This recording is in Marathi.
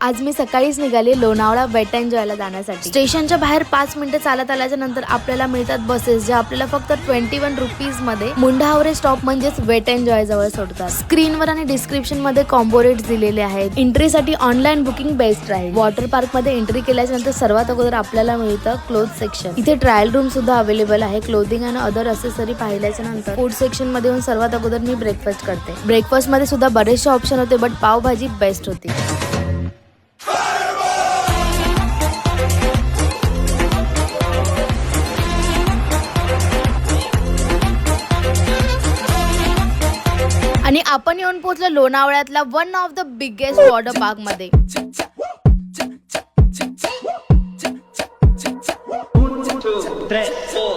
आज मी सकाळीच निघाले लोणावळा वेट एन्जॉयला जाण्यासाठी। स्टेशनच्या बाहेर 5 मिनिटं चालत आल्याच्या नंतर आपल्याला मिळतात बसेस, जे आपल्याला फक्त 21 रुपीज मध्ये मुंढावरे स्टॉप म्हणजेच वेट एन्जॉय जवळ सोडतात। स्क्रीनवर आणि डिस्क्रिप्शन मध्ये कॉम्बो रेट्स दिलेले आहेत। एंट्रीसाठी ऑनलाईन बुकिंग बेस्ट राहील। वॉटर पार्क मध्ये एंट्री केल्याच्या नंतर सर्वात अगोदर आपल्याला मिळतं क्लोथ सेक्शन। इथे ट्रायल रूम सुद्धा अवेलेबल आहे। क्लोथिंग आणि अदर असेसरी पाहिल्याच्या नंतर फूड सेक्शन मध्ये येऊन सर्वात अगोदर मी ब्रेकफास्ट करते। ब्रेकफास्ट मध्ये सुद्धा बरेचसे ऑप्शन होते, बट पावभाजी बेस्ट होती। आणि आपण येऊन पोहोचलो लोणावळ्यातला one of the biggest water park मध्ये। Tres, four.